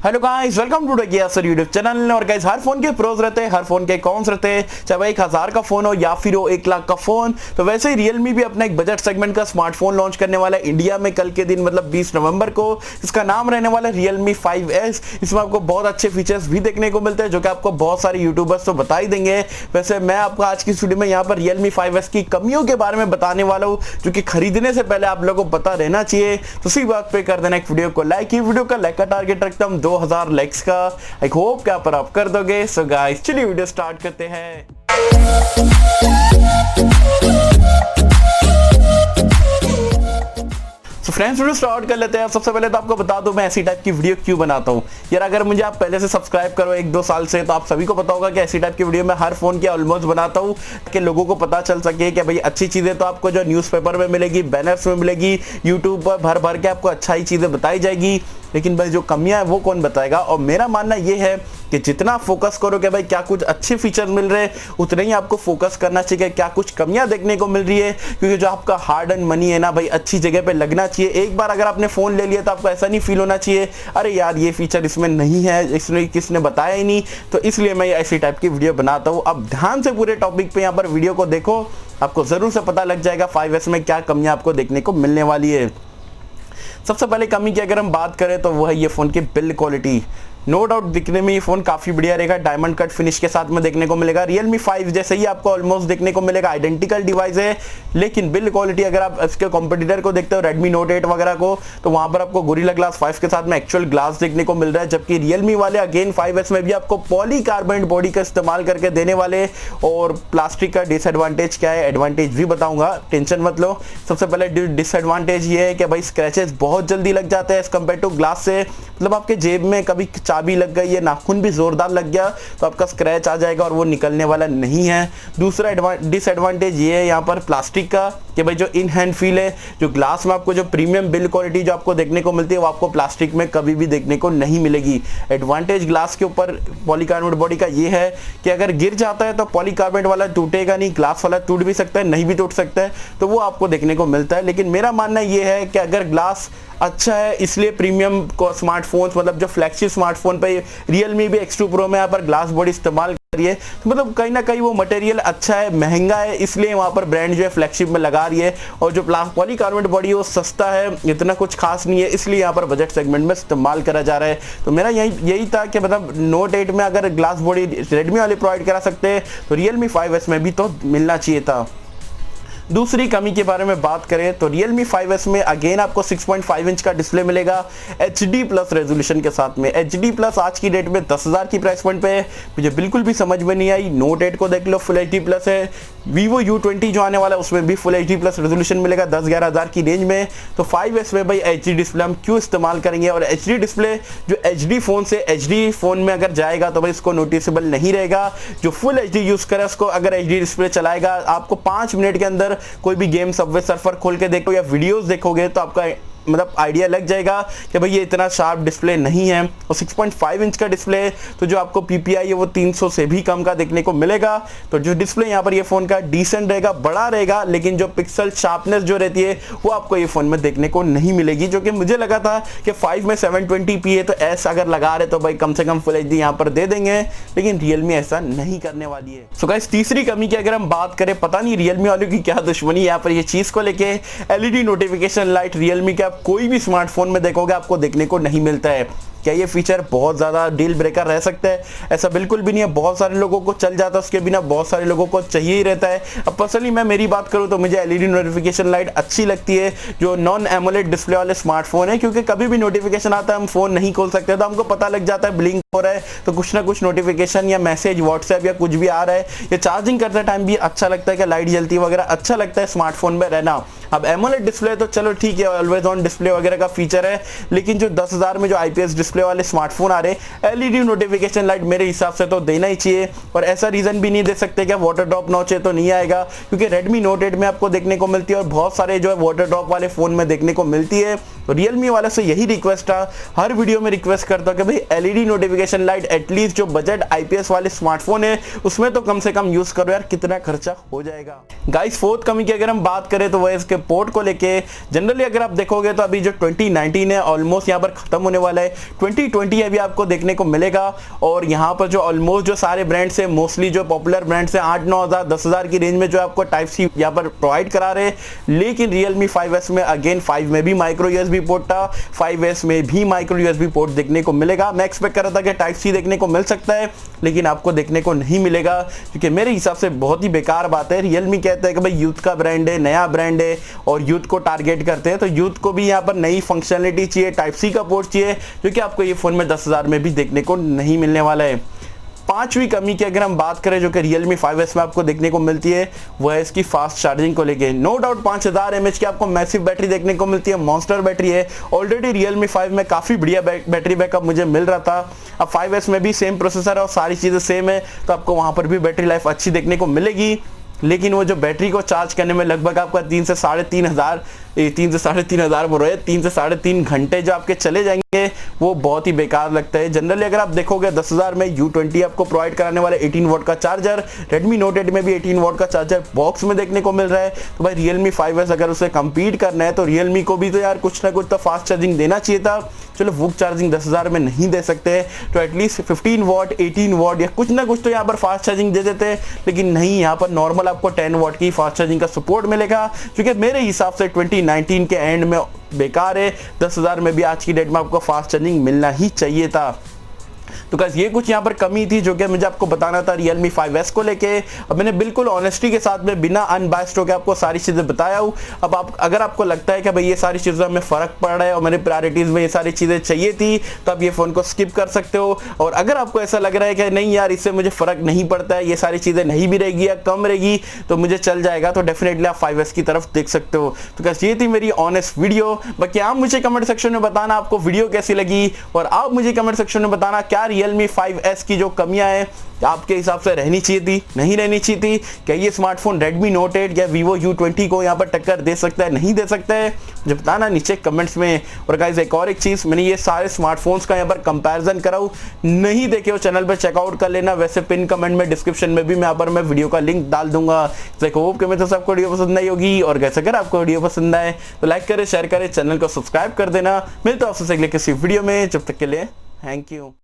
Hello guys, welcome to sir YouTube channel. और guys, हर phone के प्रोज रहते हैं, हर फोन के कॉन्स रहते हैं, चाहे वह 1000 का फोन हो या फिर वो 1 लाख का फोन। तो वैसे ही रियलमी भी अपना एक बजट सेगमेंट का स्मार्टफोन लॉन्च करने वाला है इंडिया में कल के दिन, मतलब 20 नवंबर को। इसका नाम रहने वाला है Realme 5S। इसमें आपको बहुत अच्छे फीचर्स भी देखने को मिलते हैं जो कि आपको बहुत सारे यूट्यूबर्स तो बता ही देंगे। वैसे मैं आपको आज की वीडियो में यहाँ पर Realme 5S की कमियों के बारे में बताने वाला हूँ जो कि खरीदने से पहले आप लोगों को पता रहना चाहिए। तो उसी बात पे कर देना एक वीडियो को लाइक। ये वीडियो का लाइक का टारगेट रखता हूँ 2000 लाइक्स का। आई होप क्या पर आप कर दोगे। सो गाइस, चलिए वीडियो स्टार्ट करते हैं। तो फ्रेंड्स, वीडियो स्टार्ट कर लेते हैं। सबसे पहले तो आपको बता दूं मैं ऐसी टाइप की वीडियो क्यों बनाता हूं यार। अगर मुझे आप पहले से सब्सक्राइब करो 1-2 साल से, तो आप सभी को पता होगा कि ऐसी टाइप की वीडियो मैं हर फोन की ऑलमोस्ट बनाता हूं कि लोगों को पता चल सके कि भाई अच्छी चीजें तो आपको जो न्यूज़पेपर में मिलेगी, बैनर्स में मिलेगी, यूट्यूब पर भर भर के आपको अच्छा ही चीजें बताई जाएगी, लेकिन भाई जो कमियां है वो कौन बताएगा। और मेरा मानना ये है कि जितना फोकस करो कि भाई क्या कुछ अच्छे फीचर मिल रहे हैं, उतना ही आपको फोकस करना चाहिए क्या कुछ कमियां देखने को मिल रही है। क्योंकि जो आपका हार्ड एंड मनी है ना भाई, अच्छी जगह पे लगना चाहिए। एक बार अगर आपने फोन ले लिया तो आपको ऐसा नहीं फील होना चाहिए अरे यार ये फीचर इसमें नहीं है, इसमें किसने बताया ही नहीं। तो इसलिए मैं ऐसी टाइप की वीडियो बनाता हूँ। अब ध्यान से पूरे टॉपिक पे यहाँ पर वीडियो को देखो, आपको जरूर से पता लग जाएगा 5S में क्या कमियां आपको देखने को मिलने वाली है। सबसे पहले कमी की अगर हम बात करें तो वो है ये फोन की बिल्ड क्वालिटी। नो डाउट दिखने में ये फोन काफी बढ़िया रहेगा, डायमंड कट फिनिश के साथ में देखने को मिलेगा। Realme 5 जैसे ही आपको ऑलमोस्ट देखने को मिलेगा, आइडेंटिकल डिवाइस है। लेकिन बिल्ड क्वालिटी अगर आप इसके कॉम्पिटिटर को देखते हो, Redmi Note 8 वगैरह को, तो वहां पर आपको Gorilla Glass 5 के साथ में एक्चुअल ग्लास देखने को मिल रहा है। जबकि Realme वाले अगेन 5S में भी आपको पॉलीकार्बोनेट बॉडी का इस्तेमाल करके देने वाले। और प्लास्टिक का डिसएडवांटेज क्या है, एडवांटेज भी बताऊंगा, टेंशन मत लो। सबसे पहले डिसएडवांटेज ये है कि भाई स्क्रैचेस बहुत जल्दी लग जाते हैं एज कम्पेयर टू ग्लास से। मतलब आपके जेब में कभी चाबी लग गई, नाखून भी जोरदार लग गया तो आपका स्क्रैच आ जाएगा और वो निकलने वाला नहीं है। दूसरा डिसएडवांटेज ये है यहाँ पर प्लास्टिक का कि भाई जो इन हैंड फील है, जो ग्लास में आपको जो प्रीमियम बिल्ड क्वालिटी जो आपको देखने को मिलती है वो आपको प्लास्टिक में कभी भी देखने को नहीं मिलेगी। एडवांटेज ग्लास के ऊपर पॉलीकार्बोनेट बॉडी का ये है कि अगर गिर जाता है तो पॉलीकार्बोनेट वाला टूटेगा नहीं, ग्लास वाला टूट भी सकता है, नहीं भी टूट सकता है, तो वो आपको देखने को मिलता है। लेकिन मेरा मानना ये है कि अगर ग्लास अच्छा है, इसलिए प्रीमियम को स्मार्टफोन्स, मतलब जो फ्लैगशिप स्मार्टफोन पे Realme भी X2 Pro में यहाँ पर ग्लास बॉडी इस्तेमाल करिए, तो मतलब कहीं ना कहीं वो मटेरियल अच्छा है, महंगा है, इसलिए वहाँ पर ब्रांड जो है फ्लैगशिप में लगा रही है। और जो पॉलीकार्बोनेट बॉडी है वो सस्ता है, इतना कुछ खास नहीं है, इसलिए यहाँ पर बजट सेगमेंट में इस्तेमाल करा जा रहा है। तो मेरा यही था कि मतलब Note 8 में अगर ग्लास बॉडी Redmi वाले प्रोवाइड करा सकते हैं तो Realme 5S में भी तो मिलना चाहिए था। दूसरी कमी के बारे में बात करें तो Realme 5S में अगेन आपको 6.5 इंच का डिस्प्ले मिलेगा HD+ रेजोल्यूशन के साथ में। HD+ आज की डेट में 10,000 की प्राइस पॉइंट पे है, मुझे बिल्कुल भी समझ में नहीं आई। Note 8 को देख लो, फुल HD+ है। Vivo U20 जो आने वाला है उसमें भी फुल HD+ रेजोल्यूशन मिलेगा 10-11 हज़ार की रेंज में। तो 5S में भाई HD डिस्प्ले हम क्यों इस्तेमाल करेंगे। और HD डिस्प्ले जो HD फोन से HD फोन में अगर जाएगा तो भाई इसको नोटिसेबल नहीं रहेगा। जो फुल HD यूज करे उसको अगर HD डिस्प्ले चलाएगा, आपको 5 मिनट के अंदर कोई भी गेम सबवे सर्फर खोल के देखो या वीडियोस देखोगे तो आपका मतलब आइडिया लग जाएगा कि भाई ये इतना शार्प डिस्प्ले नहीं है। और 6.5 इंच का डिस्प्ले है तो जो आपको PPI है वो 300 से भी कम का देखने को मिलेगा। तो जो डिस्प्ले यहाँ पर ये फोन का डिसेंट रहेगा, बड़ा रहेगा, लेकिन जो पिक्सल शार्पनेस जो रहती है वो आपको ये फोन में देखने को नहीं मिलेगी। जो कि मुझे लगा था कि 5 में 720p है तो ऐसा अगर लगा रहे तो भाई कम से कम फुल HD यहाँ पर दे देंगे, लेकिन Realme ऐसा नहीं करने वाली है। सो गाइस, तीसरी कमी की अगर हम बात करें, पता नहीं Realme वालों की क्या दुश्मनी यहाँ पर ये चीज को लेके। LED नोटिफिकेशन लाइट Realme का कोई भी स्मार्टफोन में देखोगे आपको देखने को नहीं मिलता है। क्या ये फीचर बहुत ज़्यादा डील ब्रेकर रह सकता है? ऐसा बिल्कुल भी नहीं है। बहुत सारे लोगों को चल जाता है उसके बिना, बहुत सारे लोगों को चाहिए ही रहता है। अब पर्सनली मैं मेरी बात करूँ तो मुझे LED नोटिफिकेशन लाइट अच्छी लगती है जो नॉन एमोलेड डिस्प्ले वाले स्मार्टफोन है, क्योंकि कभी भी नोटिफिकेशन आता है हम फोन नहीं खोल सकते, तो हमको पता लग जाता है ब्लिंक हो रहा है तो कुछ ना कुछ नोटिफिकेशन या मैसेज व्हाट्सएप या कुछ भी आ रहा है। या चार्जिंग करते टाइम भी अच्छा लगता है कि लाइट जलती वगैरह, अच्छा लगता है स्मार्टफोन में रहना। अब एमोलेड डिस्प्ले तो चलो ठीक है, ऑलवेज ऑन डिस्प्ले वगैरह का फीचर है, लेकिन जो 10,000 में जो IPS डिस्प्ले वाले स्मार्टफोन आ रहे, LED नोटिफिकेशन लाइट मेरे हिसाब से तो देना ही चाहिए। और ऐसा रीजन भी नहीं दे सकते कि वाटर ड्रॉप नॉच है तो नहीं आएगा, क्योंकि Redmi Note 8 में आपको देखने को मिलती है और बहुत सारे जो है वाटर ड्रॉप वाले फोन में देखने को मिलती है। तो Realme वाले से यही रिक्वेस्ट था, हर वीडियो में रिक्वेस्ट करता हूं कि भाई LED नोटिफिकेशन लाइट एटलीस्ट जो बजट IPS वाले स्मार्टफोन है उसमें तो कम से कम यूज करो यार, कितना खर्चा हो जाएगा। गाइस, फोर्थ कमी की अगर हम बात करें तो वह इसके पोर्ट को लेके जनरली अगर आप देखोगे तो अभी जो 2019 है ऑलमोस्ट यहाँ पर खत्म होने वाला है, 2020 अभी आपको देखने को मिलेगा। और यहाँ पर जो ऑलमोस्ट जो सारे ब्रांड्स है, मोस्टली जो पॉपुलर ब्रांड्स है 8-9 हज़ार 10 हज़ार की रेंज में जो आपको टाइप सी यहाँ पर प्रोवाइड करा रहे हैं। लेकिन Realme 5S में अगेन 5 में भी माइक्रो USB पोर्ट था, 5S में भी माइक्रो USB पोर्ट देखने को मिलेगा। मैं एक्सपेक्ट कर रहा था कि टाइप सी देखने को मिल सकता है, लेकिन आपको देखने को नहीं मिलेगा, क्योंकि मेरे हिसाब से बहुत ही बेकार बात है। Realme कहते हैं कि भाई यूथ का ब्रांड है, नया ब्रांड है और यूथ को टारगेट करते हैं, तो यूथ को भी यहाँ पर नई फंक्शनलिटी चाहिए, टाइप सी का पोर्ट चाहिए, जो कि आपको ये फोन में 10 हज़ार में भी देखने को नहीं मिलने वाला है। पांचवी कमी की अगर हम बात करें जो कि Realme 5S में आपको देखने को मिलती है, वो है इसकी फास्ट चार्जिंग को लेके। नो डाउट 5000 mAh की आपको मैसिव बैटरी देखने को मिलती है, मॉन्स्टर बैटरी है। ऑलरेडी Realme 5 में काफ़ी बढ़िया बैटरी बैकअप मुझे मिल रहा था। अब 5S में भी सेम प्रोसेसर है और सारी चीज़ें सेम है, तो आपको वहाँ पर भी बैटरी लाइफ अच्छी देखने को मिलेगी। लेकिन वो जो बैटरी को चार्ज करने में लगभग आपका 3 से साढ़े 3 हज़ार बोल रहे हैं, 3 से साढ़े 3 घंटे जो आपके चले जाएंगे, वो बहुत ही बेकार लगता है। जनरली अगर आप देखोगे 10 हज़ार में U20 आपको प्रोवाइड कराने वाले 18 वॉट का चार्जर, Redmi Note 8 में भी 18 वॉट का चार्जर बॉक्स में देखने को मिल रहा है। तो भाई Realme 5S अगर उसे कम्पीट करना है तो Realme को भी तो यार कुछ ना कुछ तो फास्ट चार्जिंग देना चाहिए था। चलो वुक चार्जिंग 10 हज़ार में नहीं दे सकते तो एटलीस्ट 15 वॉट 18 वॉट या कुछ ना कुछ तो यहाँ पर फास्ट चार्जिंग दे देते, लेकिन नहीं, यहाँ पर नॉर्मल आपको 10 वॉट की फास्ट चार्जिंग का सपोर्ट मिलेगा, क्योंकि मेरे हिसाब से 2019 के एंड में बेकार है। 10 हज़ार में भी आज की डेट में आपको फास्ट चार्जिंग मिलना ही चाहिए था। तो गाइस ये कुछ यहाँ पर कमी थी जो कि मुझे आपको बताना था Realme 5S को लेके। अब मैंने बिल्कुल ऑनेस्टी के साथ में बिना अनबायस्ड होकर आपको सारी चीज़ें बताया हूँ। अब आप अगर आपको लगता है कि भाई ये सारी चीज़ों में फ़र्क पड़ रहा है और मेरे प्रायोरिटीज़ में ये सारी चीज़ें चाहिए थी, तो आप ये फ़ोन को स्किप कर सकते हो। और अगर आपको ऐसा लग रहा है कि नहीं यार इससे मुझे फ़र्क नहीं पड़ता है, ये सारी चीज़ें नहीं भी रहेगी या कम रहेगी तो मुझे चल जाएगा, तो डेफिनेटली आप 5S की तरफ देख सकते हो। तो गाइस ये थी मेरी ऑनेस्ट वीडियो। बाकी आप मुझे कमेंट सेक्शन में बताना आपको वीडियो कैसी लगी, और आप मुझे कमेंट सेक्शन में बताना क्या Realme 5S की जो कमियां हैं आपके हिसाब से रहनी चाहिए थी, नहीं रहनी चाहिए थी। क्या ये स्मार्टफोन Redmi Note 8 या Vivo U20 को यहाँ पर टक्कर दे सकता है, नहीं दे सकता है, मुझे बताना नीचे कमेंट्स में। और गाइस एक और एक चीज़, मैंने ये सारे स्मार्टफोन्स का यहाँ पर कंपैरिजन कराऊँ, नहीं देखे हो चैनल पर चेकआउट कर लेना। वैसे पिन कमेंट में डिस्क्रिप्शन में भी यहाँ पर मैं वीडियो का लिंक डाल दूंगा। होप कि मैं तो सबको वीडियो पसंद आई होगी, और गैस अगर आपको वीडियो पसंद आए तो लाइक करें, शेयर करें, चैनल को सब्सक्राइब कर देना। मिलता हूं आपसे अगले किसी वीडियो में, जब तक के लिए थैंक यू।